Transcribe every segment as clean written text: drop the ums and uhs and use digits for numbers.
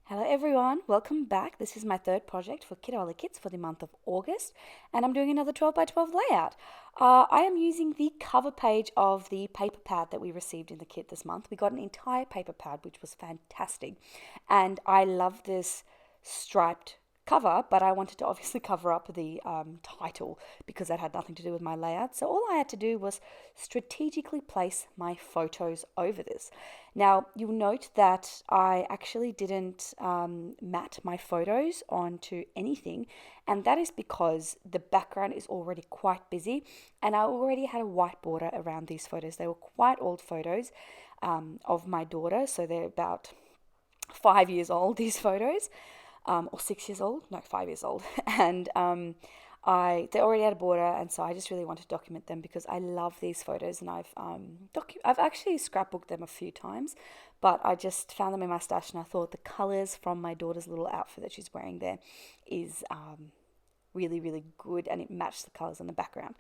Hello everyone, welcome back. This is my third project for Kitaholic kits for the month of August, and I'm doing another 12 by 12 layout. I am using the cover page of the paper pad that we received in the kit this month. We got an entire paper pad, which was fantastic, and I love this striped cover, but I wanted to obviously cover up the title because that had nothing to do with my layout. So all I had to do was strategically place my photos over this. Now you'll note that I actually didn't mat my photos onto anything, and that is because the background is already quite busy and I already had a white border around these photos. They were quite old photos of my daughter, so they're about 5 years old, these photos, or 6 years old, no, 5 years old, and they already had a border, and so I just really want to document them because I love these photos, and I've actually scrapbooked them a few times, but I just found them in my stash, and I thought the colors from my daughter's little outfit that she's wearing there is really, really good, and it matched the colors in the background.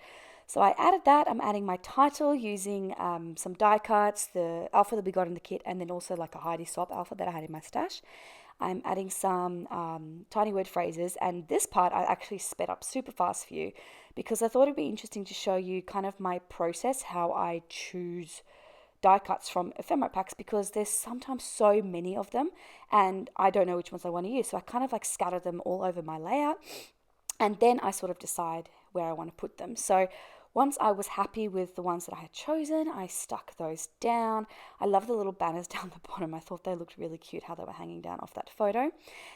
So I added that. I'm adding my title using some die cuts, the alpha that we got in the kit, and then also like a Heidi Swap alpha that I had in my stash. I'm adding some tiny word phrases, and this part I actually sped up super fast for you because I thought it'd be interesting to show you kind of my process, how I choose die cuts from ephemera packs, because there's sometimes so many of them and I don't know which ones I want to use. So I kind of like scatter them all over my layout, and then I sort of decide where I want to put them. So once I was happy with the ones that I had chosen, I stuck those down. I love the little banners down the bottom. I thought they looked really cute how they were hanging down off that photo.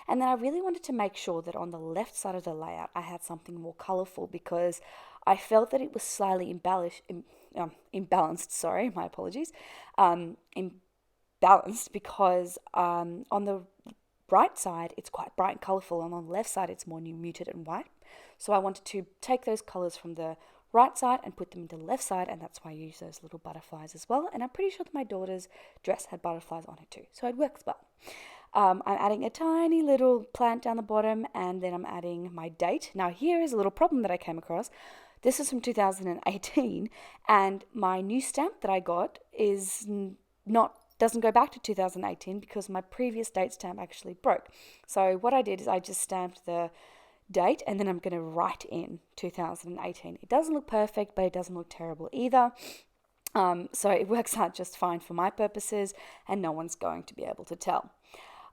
And then I really wanted to make sure that on the left side of the layout I had something more colorful because I felt that it was slightly imbalanced, sorry, my apologies, imbalanced because on the right side it's quite bright and colorful, and on the left side it's more muted and white. So I wanted to take those colors from the right side and put them into the left side, and that's why I use those little butterflies as well. And I'm pretty sure that my daughter's dress had butterflies on it too, so it works well. I'm adding a tiny little plant down the bottom, and then I'm adding my date. Now here is a little problem that I came across. This is from 2018, and my new stamp that I got is not doesn't go back to 2018 because my previous date stamp actually broke. So what I did is I just stamped the date, and then I'm going to write in 2018. It doesn't look perfect, but it doesn't look terrible either. So it works out just fine for my purposes, and no one's going to be able to tell.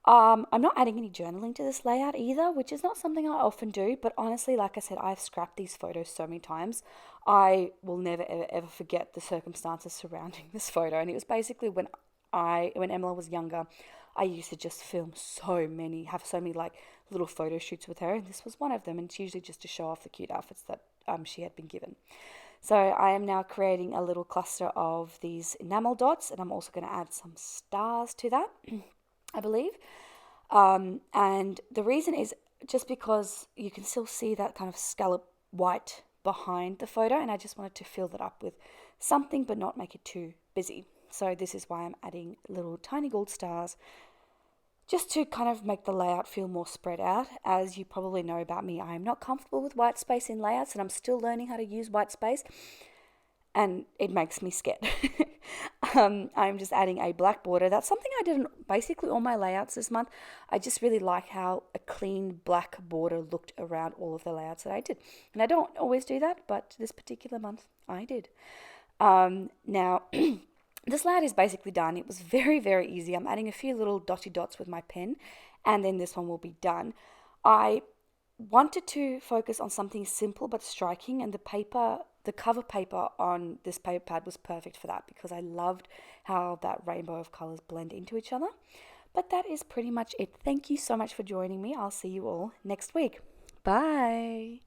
I'm not adding any journaling to this layout either, which is not something I often do, but honestly, like I said, I've scrapped these photos so many times. I will never, ever, ever forget the circumstances surrounding this photo, and it was basically when Emma was younger. I used to just have so many like little photo shoots with her, and this was one of them, and it's usually just to show off the cute outfits that she had been given. So I am now creating a little cluster of these enamel dots, and I'm also going to add some stars to that, I believe. And the reason is just because you can still see that kind of scallop white behind the photo, and I just wanted to fill that up with something but not make it too busy. So this is why I'm adding little tiny gold stars, just to kind of make the layout feel more spread out. As you probably know about me, I am not comfortable with white space in layouts, and I'm still learning how to use white space, and it makes me scared. I'm just adding a black border. That's something I did in basically all my layouts this month. I just really like how a clean black border looked around all of the layouts that I did. And I don't always do that, but this particular month I did. Now, this layout is basically done. It was very, very easy. I'm adding a few little dotty dots with my pen, and then this one will be done. I wanted to focus on something simple but striking, and the cover paper on this paper pad was perfect for that because I loved how that rainbow of colors blend into each other. But that is pretty much it. Thank you so much for joining me. I'll see you all next week. Bye.